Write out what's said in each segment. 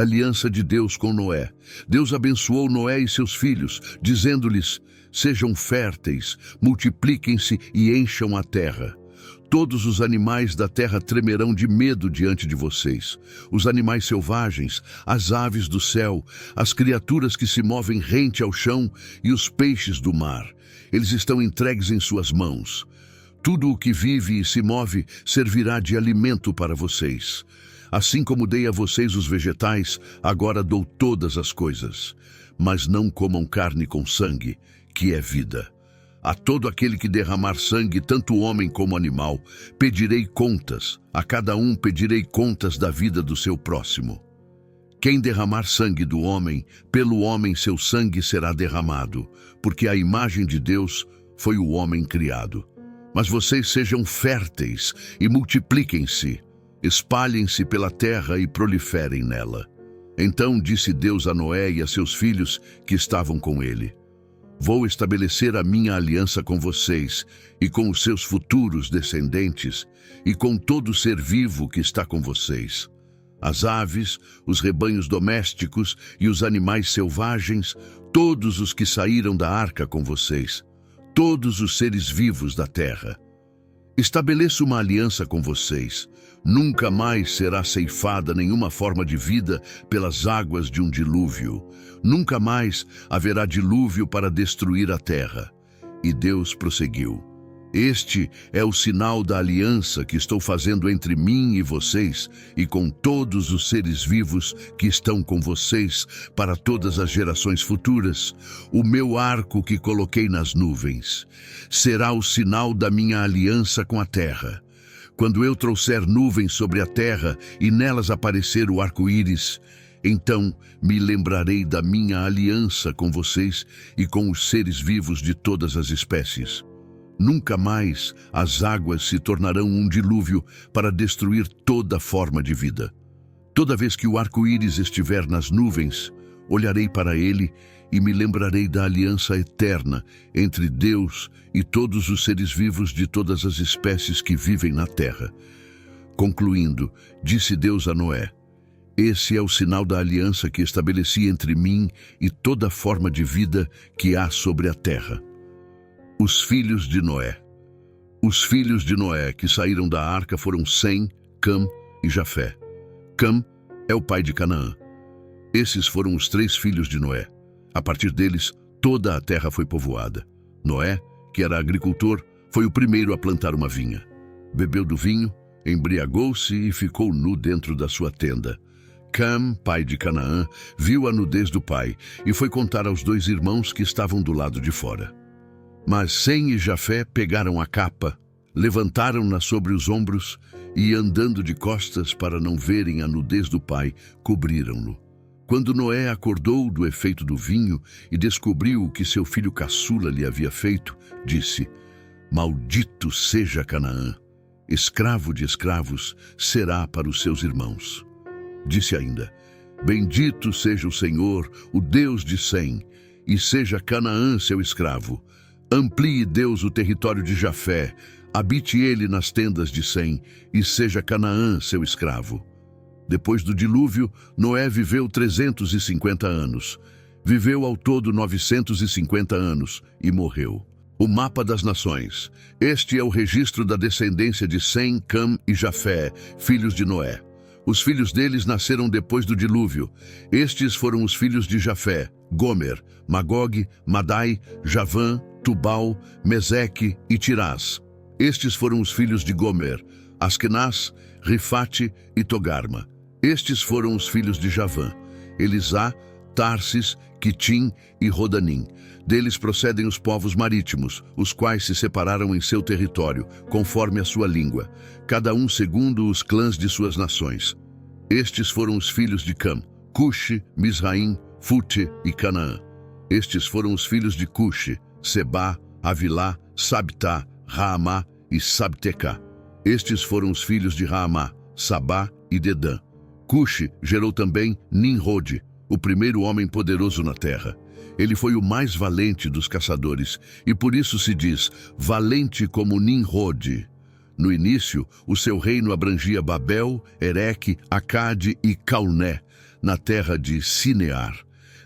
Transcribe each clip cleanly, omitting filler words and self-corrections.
aliança de Deus com Noé. Deus abençoou Noé e seus filhos, dizendo-lhes: sejam férteis, multipliquem-se e encham a terra. Todos os animais da terra tremerão de medo diante de vocês. Os animais selvagens, as aves do céu, as criaturas que se movem rente ao chão e os peixes do mar. Eles estão entregues em suas mãos. Tudo o que vive e se move servirá de alimento para vocês. Assim como dei a vocês os vegetais, agora dou todas as coisas. Mas não comam carne com sangue, que é vida. A todo aquele que derramar sangue, tanto homem como animal, pedirei contas. A cada um pedirei contas da vida do seu próximo. Quem derramar sangue do homem, pelo homem seu sangue será derramado, porque a imagem de Deus foi o homem criado. Mas vocês sejam férteis e multipliquem-se, espalhem-se pela terra e proliferem nela. Então disse Deus a Noé e a seus filhos que estavam com ele: vou estabelecer a minha aliança com vocês e com os seus futuros descendentes e com todo ser vivo que está com vocês. As aves, os rebanhos domésticos e os animais selvagens, todos os que saíram da arca com vocês, todos os seres vivos da terra. Estabeleço uma aliança com vocês. Nunca mais será ceifada nenhuma forma de vida pelas águas de um dilúvio. Nunca mais haverá dilúvio para destruir a terra. E Deus prosseguiu: este é o sinal da aliança que estou fazendo entre mim e vocês e com todos os seres vivos que estão com vocês para todas as gerações futuras. O meu arco que coloquei nas nuvens será o sinal da minha aliança com a terra. Quando eu trouxer nuvens sobre a terra e nelas aparecer o arco-íris, então me lembrarei da minha aliança com vocês e com os seres vivos de todas as espécies. Nunca mais as águas se tornarão um dilúvio para destruir toda forma de vida. Toda vez que o arco-íris estiver nas nuvens, olharei para ele e me lembrarei da aliança eterna entre Deus e todos os seres vivos de todas as espécies que vivem na terra. Concluindo, disse Deus a Noé: esse é o sinal da aliança que estabeleci entre mim e toda forma de vida que há sobre a terra. Os filhos de Noé. Os filhos de Noé que saíram da arca foram Sem, Cam e Jafé. Cam é o pai de Canaã. Esses foram os 3 filhos de Noé. A partir deles, toda a terra foi povoada. Noé, que era agricultor, foi o primeiro a plantar uma vinha. Bebeu do vinho, embriagou-se e ficou nu dentro da sua tenda. Cam, pai de Canaã, viu a nudez do pai e foi contar aos 2 irmãos que estavam do lado de fora. Mas Sem e Jafé pegaram a capa, levantaram-na sobre os ombros e, andando de costas para não verem a nudez do pai, cobriram-no. Quando Noé acordou do efeito do vinho e descobriu o que seu filho caçula lhe havia feito, disse: maldito seja Canaã, escravo de escravos será para os seus irmãos. Disse ainda: bendito seja o Senhor, o Deus de Sem, e seja Canaã seu escravo. Amplie Deus o território de Jafé, habite ele nas tendas de Sem, e seja Canaã seu escravo. Depois do dilúvio, Noé viveu 350 anos. Viveu ao todo 950 anos e morreu. O mapa das nações. Este é o registro da descendência de Sem, Cam e Jafé, filhos de Noé. Os filhos deles nasceram depois do dilúvio. Estes foram os filhos de Jafé: Gomer, Magog, Madai, Javã, Tubal, Meseque e Tirás. Estes foram os filhos de Gomer: Askenaz, Rifate e Togarma. Estes foram os filhos de Javã: Elisá, Tarsis, Quitim e Rodanim. Deles procedem os povos marítimos, os quais se separaram em seu território, conforme a sua língua, cada um segundo os clãs de suas nações. Estes foram os filhos de Cam: Cuxi, Misraim, Fute e Canaã. Estes foram os filhos de Cuxi: Sebá, Avilá, Sabtá, Raamá e Sabtecá. Estes foram os filhos de Raamá: Sabá e Dedã. Cuxi gerou também Nimrode, o primeiro homem poderoso na terra. Ele foi o mais valente dos caçadores, e por isso se diz valente como Nimrode. No início, o seu reino abrangia Babel, Ereque, Acade e Calné. na terra de Sinear.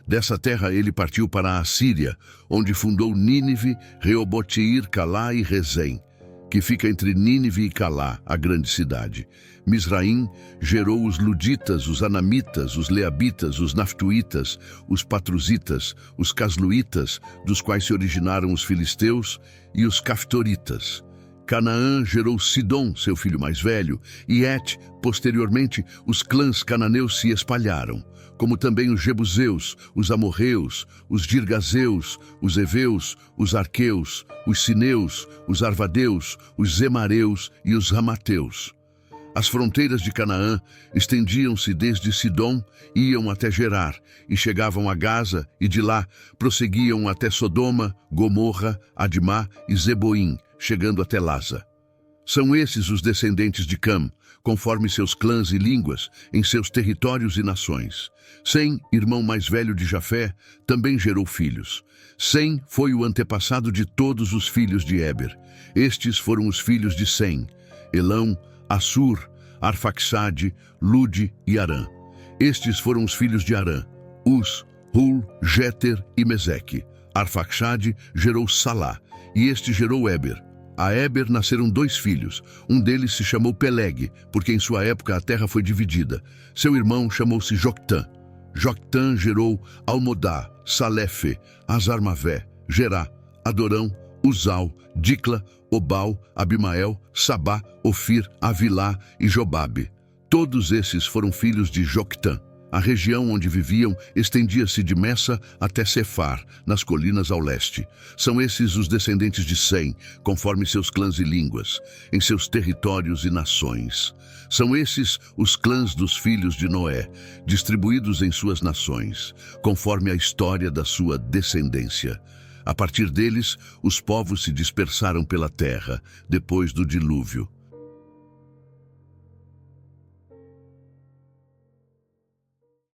Dessa terra ele partiu para a Assíria, onde fundou Nínive, Reobote-ir, Calá e Rezém, que fica entre Nínive e Calá, a grande cidade. Misraim gerou os luditas, os anamitas, os leabitas, os naftuítas, os patruzitas, os casluítas, dos quais se originaram os filisteus, e os caftoritas. Canaã gerou Sidom, seu filho mais velho, e Et, posteriormente, os clãs cananeus se espalharam, como também os jebuseus, os amorreus, os girgazeus, os heveus, os arqueus, os sineus, os arvadeus, os zemareus e os ramateus. As fronteiras de Canaã estendiam-se desde Sidom, iam até Gerar, e chegavam a Gaza, e de lá prosseguiam até Sodoma, Gomorra, Admá e Zeboim, chegando até Laza. São esses os descendentes de Cam, conforme seus clãs e línguas, em seus territórios e nações. Sem, irmão mais velho de Jafé, também gerou filhos. Sem foi o antepassado de todos os filhos de Éber. Estes foram os filhos de Sem: Elão, Assur, Arfaxade, Lude e Arã. Estes foram os filhos de Arã: Uz, Hul, Jéter e Meseque. Arfaxade gerou Salá, e este gerou Éber. A Éber nasceram 2 filhos. Um deles se chamou Peleg, porque em sua época a terra foi dividida. Seu irmão chamou-se Joctã. Joctã gerou Almodá, Salefe, Azarmavé, Gerá, Adorão, Uzal, Dicla, Obal, Abimael, Sabá, Ofir, Avilá e Jobabe. Todos esses foram filhos de Joctã. A região onde viviam estendia-se de Messa até Cefar, nas colinas ao leste. São esses os descendentes de Sem, conforme seus clãs e línguas, em seus territórios e nações. São esses os clãs dos filhos de Noé, distribuídos em suas nações, conforme a história da sua descendência. A partir deles, os povos se dispersaram pela terra, depois do dilúvio.